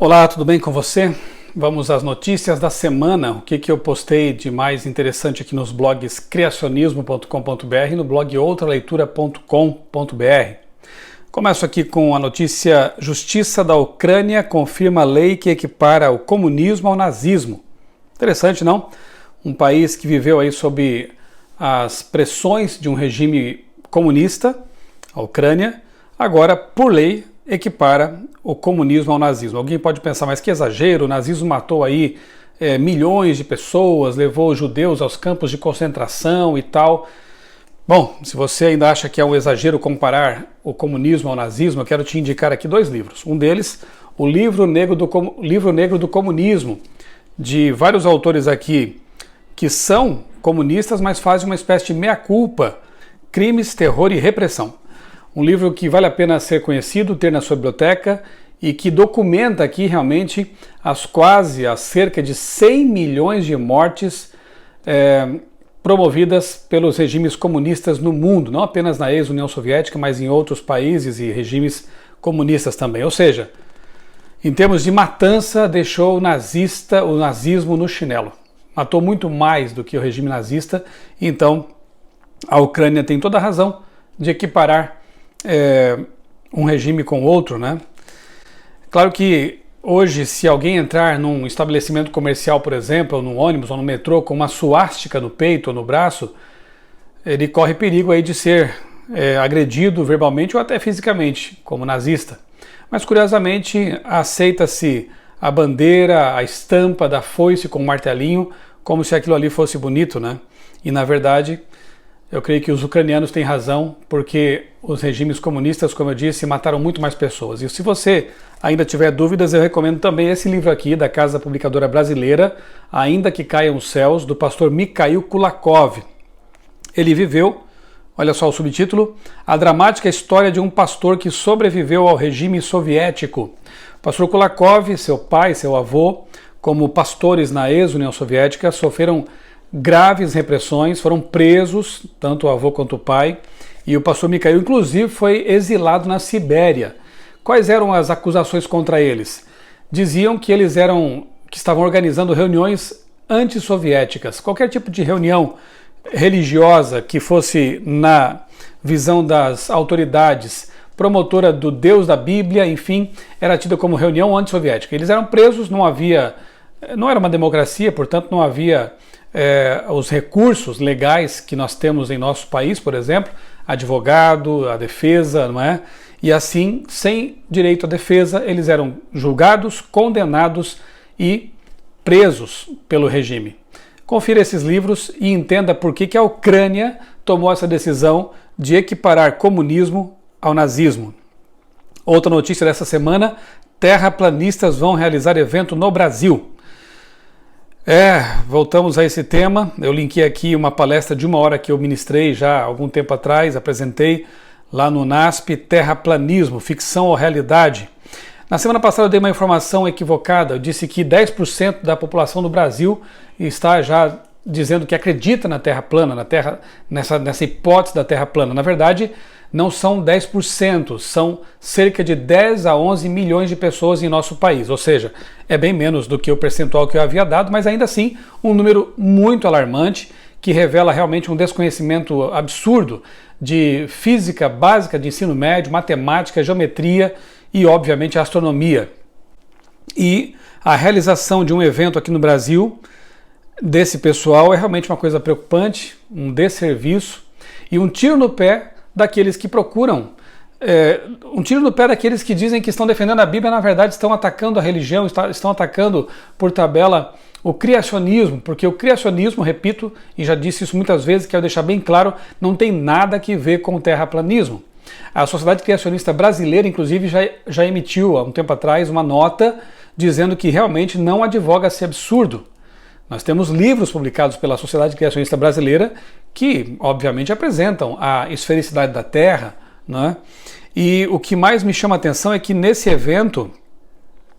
Olá, tudo bem com você? Vamos às notícias da semana. O que eu postei de mais interessante aqui nos blogs criacionismo.com.br e no blog outraleitura.com.br. Começo aqui com a notícia: Justiça da Ucrânia confirma lei que equipara o comunismo ao nazismo. Interessante, não? Um país que viveu aí sob as pressões de um regime comunista, a Ucrânia, agora, por lei, equipara o comunismo ao nazismo. Alguém pode pensar, mas que exagero, o nazismo matou aí milhões de pessoas, levou os judeus aos campos de concentração e tal. Bom, se você ainda acha que é um exagero comparar o comunismo ao nazismo, eu quero te indicar aqui dois livros. Um deles, o Livro Negro do Comunismo, de vários autores aqui que são comunistas, mas fazem uma espécie de meia-culpa, crimes, terror e repressão. Um livro que vale a pena ser conhecido, ter na sua biblioteca e que documenta aqui realmente as cerca de 100 milhões de mortes promovidas pelos regimes comunistas no mundo, não apenas na ex-União Soviética, mas em outros países e regimes comunistas também. Ou seja, em termos de matança, deixou o nazismo no chinelo. Matou muito mais do que o regime nazista, então a Ucrânia tem toda a razão de equiparar um regime com outro, né? Claro que hoje, se alguém entrar num estabelecimento comercial, por exemplo, ou num ônibus ou no metrô com uma suástica no peito ou no braço, ele corre perigo aí de ser agredido verbalmente ou até fisicamente, como nazista. Mas curiosamente aceita-se a bandeira, a estampa da foice com um martelinho, como se aquilo ali fosse bonito, né? E na verdade, eu creio que os ucranianos têm razão, porque os regimes comunistas, como eu disse, mataram muito mais pessoas. E se você ainda tiver dúvidas, eu recomendo também esse livro aqui, da Casa Publicadora Brasileira, Ainda que Caiam os Céus, do pastor Mikhail Kulakov. Ele viveu, olha só o subtítulo, A Dramática História de um Pastor que Sobreviveu ao Regime Soviético. O pastor Kulakov, seu pai, seu avô, como pastores na ex-União Soviética, sofreram graves repressões, foram presos, tanto o avô quanto o pai, e o pastor Mikhail, inclusive, foi exilado na Sibéria. Quais eram as acusações contra eles? Diziam que eles estavam organizando reuniões antissoviéticas. Qualquer tipo de reunião religiosa que fosse, na visão das autoridades, promotora do Deus da Bíblia, enfim, era tida como reunião antissoviética. Eles eram presos, não era uma democracia, portanto não havia os recursos legais que nós temos em nosso país, por exemplo, advogado, a defesa, não é? E assim, sem direito à defesa, eles eram julgados, condenados e presos pelo regime. Confira esses livros e entenda por que a Ucrânia tomou essa decisão de equiparar comunismo ao nazismo. Outra notícia dessa semana: terraplanistas vão realizar evento no Brasil. Voltamos a esse tema. Eu linkei aqui uma palestra de 1 hora que eu ministrei já há algum tempo atrás, apresentei lá no NASP, Terraplanismo, Ficção ou Realidade. Na semana passada eu dei uma informação equivocada, eu disse que 10% da população do Brasil está já dizendo que acredita na Terra plana, nessa hipótese da Terra plana. Na verdade, não são 10%, são cerca de 10 a 11 milhões de pessoas em nosso país, ou seja, é bem menos do que o percentual que eu havia dado, mas ainda assim um número muito alarmante, que revela realmente um desconhecimento absurdo de física básica de ensino médio, matemática, geometria e, obviamente, astronomia. E a realização de um evento aqui no Brasil desse pessoal é realmente uma coisa preocupante, um desserviço e um tiro no pé daqueles que procuram, um tiro no pé daqueles que dizem que estão defendendo a Bíblia, na verdade estão atacando a religião, estão atacando por tabela o criacionismo, porque o criacionismo, repito, e já disse isso muitas vezes, quero deixar bem claro, não tem nada a ver com o terraplanismo. A Sociedade Criacionista Brasileira, inclusive, já emitiu há um tempo atrás uma nota dizendo que realmente não advoga esse absurdo. Nós temos livros publicados pela Sociedade Criacionista Brasileira que, obviamente, apresentam a esfericidade da Terra, né? E o que mais me chama a atenção é que nesse evento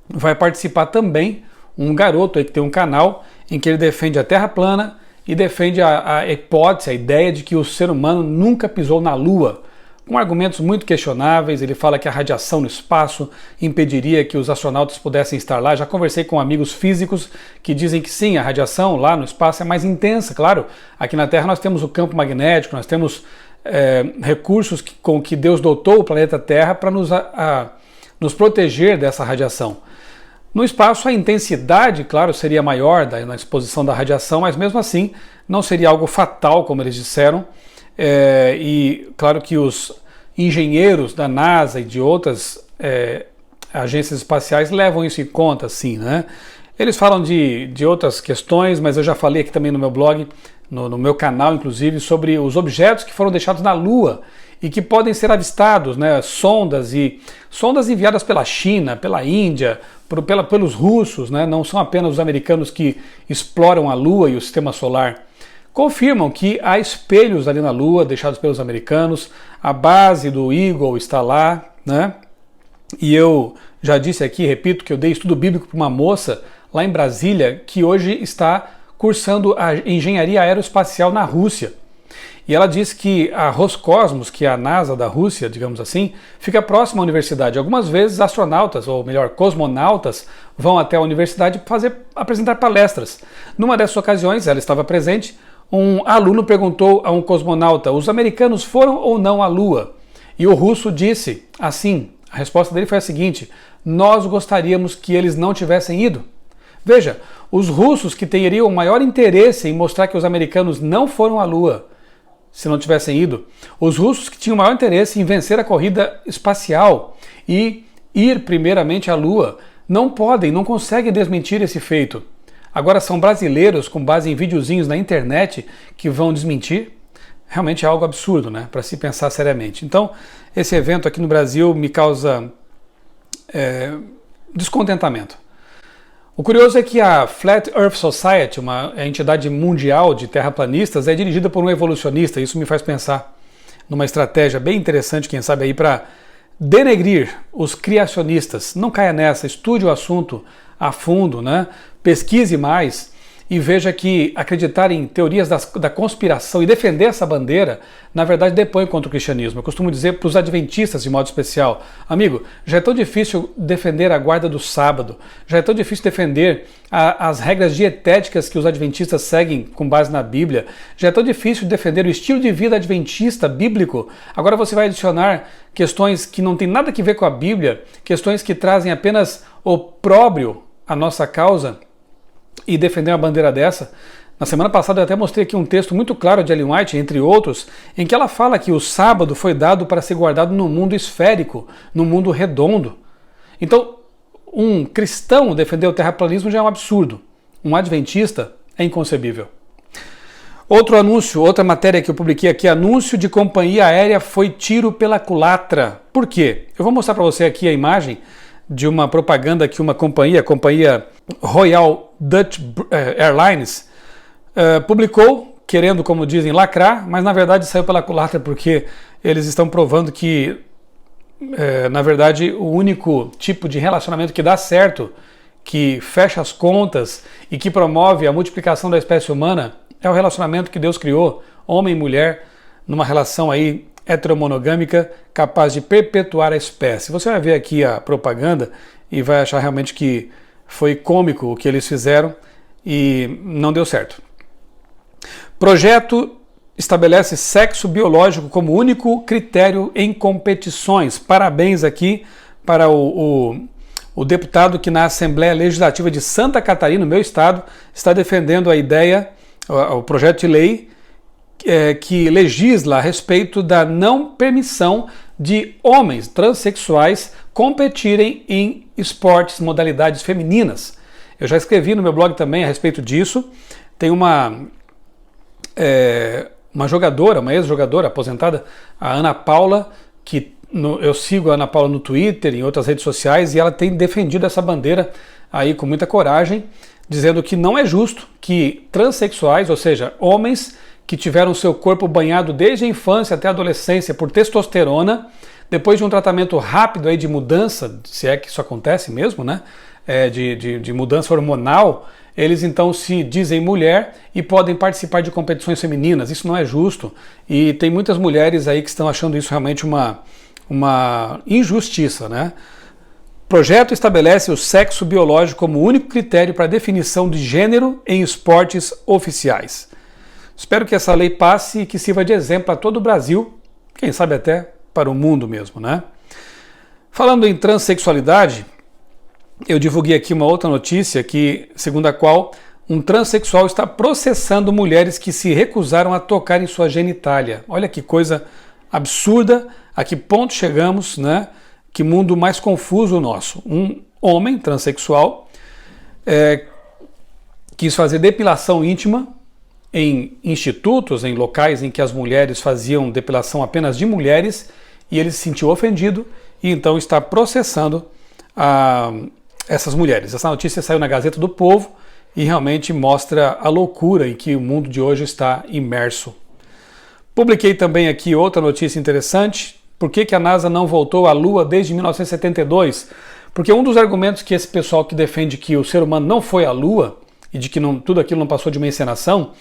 vai participar também um garoto aí que tem um canal em que ele defende a Terra plana e defende a hipótese, a ideia de que o ser humano nunca pisou na Lua. com argumentos muito questionáveis. Ele fala que a radiação no espaço impediria que os astronautas pudessem estar lá. Já conversei com amigos físicos que dizem que sim, a radiação lá no espaço é mais intensa. Claro, aqui na Terra nós temos o campo magnético, nós temos recursos com que Deus dotou o planeta Terra para nos proteger dessa radiação. No espaço, a intensidade, claro, seria maior na exposição da radiação, mas mesmo assim não seria algo fatal, como eles disseram. E claro que os engenheiros da NASA e de outras agências espaciais levam isso em conta, sim, né? Eles falam de outras questões, mas eu já falei aqui também no meu blog, no meu canal, inclusive, sobre os objetos que foram deixados na Lua e que podem ser avistados, né? Sondas enviadas pela China, pela Índia, pelos russos, né? Não são apenas os americanos que exploram a Lua e o sistema solar. Confirmam que há espelhos ali na Lua deixados pelos americanos, a base do Eagle está lá, né? E eu já disse aqui, repito, que eu dei estudo bíblico para uma moça lá em Brasília que hoje está cursando a engenharia aeroespacial na Rússia. E ela diz que a Roscosmos, que é a NASA da Rússia, digamos assim, fica próxima à universidade. Algumas vezes astronautas, ou melhor, cosmonautas, vão até a universidade apresentar palestras. Numa dessas ocasiões, ela estava presente, um aluno perguntou a um cosmonauta: os americanos foram ou não à Lua? E o russo disse assim, a resposta dele foi a seguinte: nós gostaríamos que eles não tivessem ido. Veja, os russos que teriam o maior interesse em mostrar que os americanos não foram à Lua, se não tivessem ido, os russos que tinham o maior interesse em vencer a corrida espacial e ir primeiramente à Lua, não conseguem desmentir esse feito. Agora são brasileiros, com base em videozinhos na internet, que vão desmentir? Realmente é algo absurdo, né? Para se pensar seriamente. Então, esse evento aqui no Brasil me causa descontentamento. O curioso é que a Flat Earth Society, uma entidade mundial de terraplanistas, é dirigida por um evolucionista. Isso me faz pensar numa estratégia bem interessante, quem sabe aí, para denegrir os criacionistas. Não caia nessa, estude o assunto a fundo, né? Pesquise mais e veja que acreditar em teorias da conspiração e defender essa bandeira, na verdade, depõe contra o cristianismo. Eu costumo dizer para os adventistas, de modo especial: amigo, já é tão difícil defender a guarda do sábado, já é tão difícil defender as regras dietéticas que os adventistas seguem com base na Bíblia, já é tão difícil defender o estilo de vida adventista bíblico. Agora você vai adicionar questões que não têm nada a ver com a Bíblia, questões que trazem apenas opróbrio à nossa causa, e defender uma bandeira dessa. Na semana passada eu até mostrei aqui um texto muito claro de Ellen White, entre outros, em que ela fala que o sábado foi dado para ser guardado no mundo esférico, no mundo redondo. Então, um cristão defender o terraplanismo já é um absurdo. Um adventista é inconcebível. Outro anúncio, outra matéria que eu publiquei aqui: anúncio de companhia aérea foi tiro pela culatra. Por quê? Eu vou mostrar para você aqui a imagem de uma propaganda que uma companhia, a companhia Royal Dutch Airlines, publicou, querendo, como dizem, lacrar, mas na verdade saiu pela culatra, porque eles estão provando que, na verdade, o único tipo de relacionamento que dá certo, que fecha as contas e que promove a multiplicação da espécie humana, é o relacionamento que Deus criou, homem e mulher, numa relação aí heteromonogâmica, capaz de perpetuar a espécie. Você vai ver aqui a propaganda e vai achar realmente que foi cômico o que eles fizeram e não deu certo. Projeto estabelece sexo biológico como único critério em competições. Parabéns aqui para o deputado que na Assembleia Legislativa de Santa Catarina, no meu estado, está defendendo a ideia, o projeto de lei que legisla a respeito da não permissão de homens transexuais competirem em esportes, modalidades femininas. Eu já escrevi no meu blog também a respeito disso. Tem uma jogadora, uma ex-jogadora aposentada, a Ana Paula, que eu sigo a Ana Paula no Twitter e em outras redes sociais, e ela tem defendido essa bandeira aí com muita coragem, dizendo que não é justo que transexuais, ou seja, homens que tiveram seu corpo banhado desde a infância até a adolescência por testosterona, depois de um tratamento rápido aí de mudança, se é que isso acontece mesmo, né? De mudança hormonal, eles então se dizem mulher e podem participar de competições femininas. Isso não é justo e tem muitas mulheres aí que estão achando isso realmente uma injustiça, né? O projeto estabelece o sexo biológico como único critério para a definição de gênero em esportes oficiais. Espero que essa lei passe e que sirva de exemplo a todo o Brasil, quem sabe até para o mundo mesmo, né? Falando em transexualidade, eu divulguei aqui uma outra notícia que, segundo a qual um transexual está processando mulheres que se recusaram a tocar em sua genitália. Olha que coisa absurda, a que ponto chegamos, né? Que mundo mais confuso o nosso. Um homem transexual quis fazer depilação íntima em institutos, em locais em que as mulheres faziam depilação apenas de mulheres, e ele se sentiu ofendido e então está processando essas mulheres. Essa notícia saiu na Gazeta do Povo e realmente mostra a loucura em que o mundo de hoje está imerso. Publiquei também aqui outra notícia interessante. Por que a NASA não voltou à Lua desde 1972? Porque um dos argumentos que esse pessoal que defende que o ser humano não foi à Lua e de que tudo aquilo não passou de uma encenação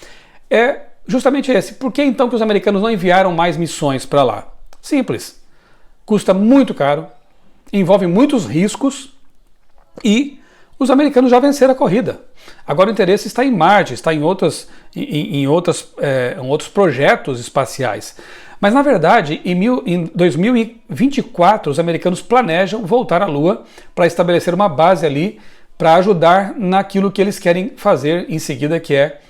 é justamente esse. Por que então que os americanos não enviaram mais missões para lá? Simples. Custa muito caro, envolve muitos riscos e os americanos já venceram a corrida. Agora o interesse está em Marte, está em outros projetos espaciais. Mas na verdade, em 2024, os americanos planejam voltar à Lua para estabelecer uma base ali para ajudar naquilo que eles querem fazer em seguida, que é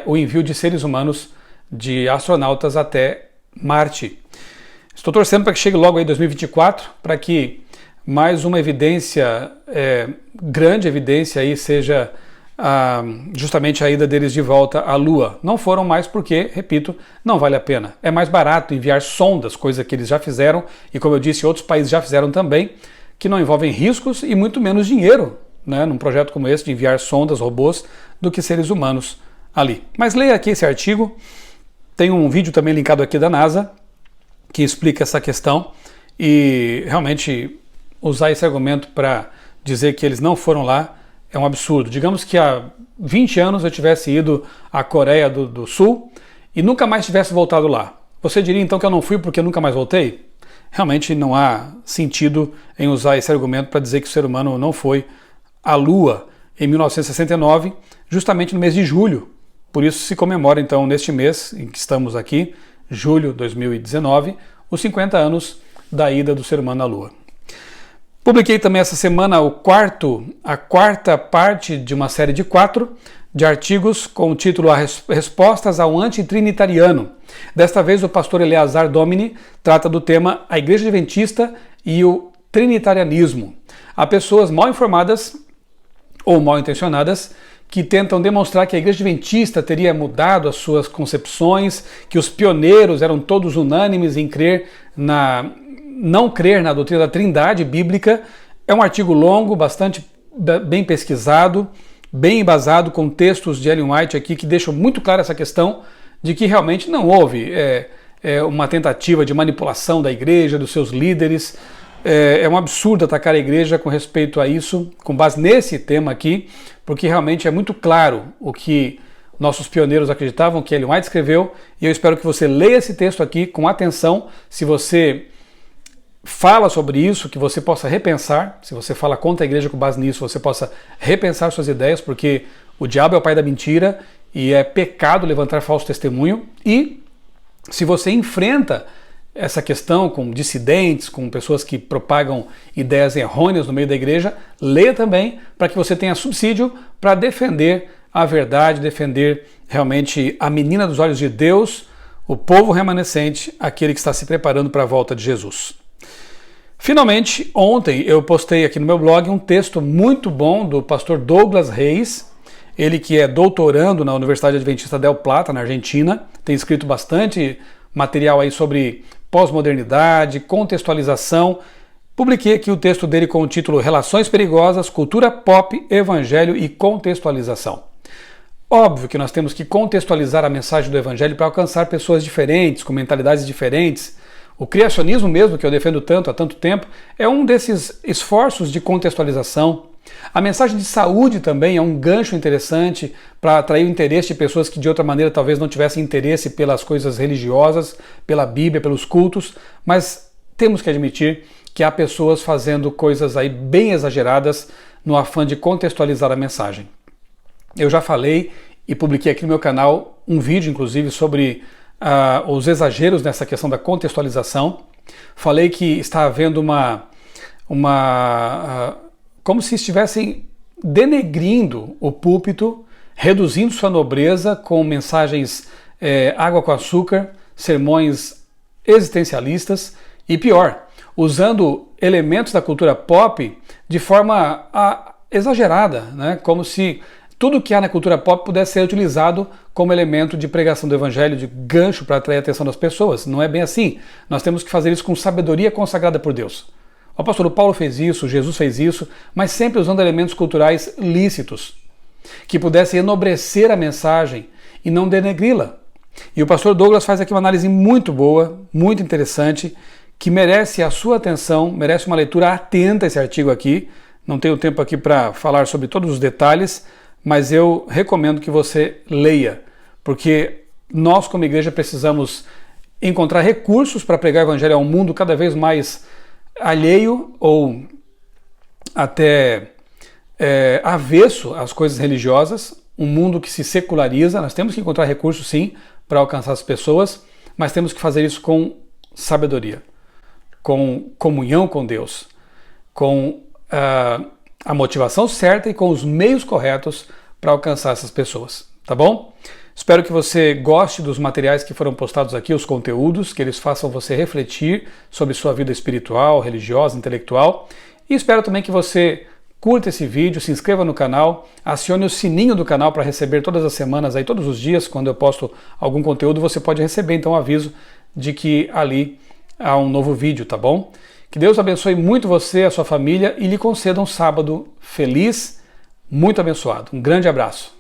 o envio de seres humanos, de astronautas até Marte. Estou torcendo para que chegue logo aí 2024, para que mais uma evidência, grande evidência aí, seja justamente a ida deles de volta à Lua. Não foram mais porque, repito, não vale a pena. É mais barato enviar sondas, coisa que eles já fizeram, e como eu disse, outros países já fizeram também, que não envolvem riscos e muito menos dinheiro, né, num projeto como esse de enviar sondas, robôs, do que seres humanos ali. Mas leia aqui esse artigo, tem um vídeo também linkado aqui da NASA, que explica essa questão, e realmente usar esse argumento para dizer que eles não foram lá é um absurdo. Digamos que há 20 anos eu tivesse ido à Coreia do Sul e nunca mais tivesse voltado lá. Você diria então que eu não fui porque nunca mais voltei? Realmente não há sentido em usar esse argumento para dizer que o ser humano não foi à Lua em 1969, justamente no mês de julho. Por isso se comemora então neste mês em que estamos aqui, julho de 2019, os 50 anos da ida do ser humano à Lua. Publiquei também essa semana a quarta parte de uma série de 4 de artigos com o título Respostas ao Antitrinitariano. Desta vez o pastor Eleazar Domini trata do tema A Igreja Adventista e o Trinitarianismo. Há pessoas mal informadas ou mal intencionadas que tentam demonstrar que a Igreja Adventista teria mudado as suas concepções, que os pioneiros eram todos unânimes em não crer na doutrina da Trindade bíblica. É um artigo longo, bastante bem pesquisado, bem embasado, com textos de Ellen White aqui que deixam muito clara essa questão de que realmente não houve uma tentativa de manipulação da igreja, dos seus líderes. É um absurdo atacar a igreja com respeito a isso, com base nesse tema aqui, porque realmente é muito claro o que nossos pioneiros acreditavam, que Ellen White escreveu, e eu espero que você leia esse texto aqui com atenção. Se você fala sobre isso, que você possa repensar. Se você fala contra a igreja com base nisso, você possa repensar suas ideias, porque o diabo é o pai da mentira e é pecado levantar falso testemunho. E se você enfrenta essa questão com dissidentes, com pessoas que propagam ideias errôneas no meio da igreja, leia também para que você tenha subsídio para defender a verdade, defender realmente a menina dos olhos de Deus, o povo remanescente, aquele que está se preparando para a volta de Jesus. Finalmente, ontem eu postei aqui no meu blog um texto muito bom do pastor Douglas Reis, ele que é doutorando na Universidade Adventista del Plata, na Argentina, tem escrito bastante material aí sobre pós-modernidade, contextualização. Publiquei aqui o texto dele com o título Relações Perigosas, Cultura Pop, Evangelho e Contextualização. Óbvio que nós temos que contextualizar a mensagem do Evangelho para alcançar pessoas diferentes, com mentalidades diferentes. O criacionismo mesmo, que eu defendo tanto há tanto tempo, é um desses esforços de contextualização. A mensagem de saúde também é um gancho interessante para atrair o interesse de pessoas que de outra maneira talvez não tivessem interesse pelas coisas religiosas, pela Bíblia, pelos cultos, mas temos que admitir que há pessoas fazendo coisas aí bem exageradas no afã de contextualizar a mensagem. Eu já falei e publiquei aqui no meu canal um vídeo, inclusive, sobre os exageros nessa questão da contextualização. Falei que está havendo como se estivessem denegrindo o púlpito, reduzindo sua nobreza com mensagens água com açúcar, sermões existencialistas e pior, usando elementos da cultura pop de forma exagerada, né? Como se tudo que há na cultura pop pudesse ser utilizado como elemento de pregação do Evangelho, de gancho para atrair a atenção das pessoas. Não é bem assim. Nós temos que fazer isso com sabedoria consagrada por Deus. O apóstolo Paulo fez isso, Jesus fez isso, mas sempre usando elementos culturais lícitos, que pudessem enobrecer a mensagem e não denegri-la. E o pastor Douglas faz aqui uma análise muito boa, muito interessante, que merece a sua atenção, merece uma leitura atenta esse artigo aqui. Não tenho tempo aqui para falar sobre todos os detalhes, mas eu recomendo que você leia, porque nós como igreja precisamos encontrar recursos para pregar o Evangelho a um mundo cada vez mais alheio ou até avesso às coisas religiosas, um mundo que se seculariza. Nós temos que encontrar recursos sim para alcançar as pessoas, mas temos que fazer isso com sabedoria, com comunhão com Deus, com a motivação certa e com os meios corretos para alcançar essas pessoas, tá bom? Espero que você goste dos materiais que foram postados aqui, os conteúdos, que eles façam você refletir sobre sua vida espiritual, religiosa, intelectual. E espero também que você curta esse vídeo, se inscreva no canal, acione o sininho do canal para receber todas as semanas, aí, todos os dias, quando eu posto algum conteúdo, você pode receber então o aviso de que ali há um novo vídeo, tá bom? Que Deus abençoe muito você, a sua família e lhe conceda um sábado feliz, muito abençoado. Um grande abraço.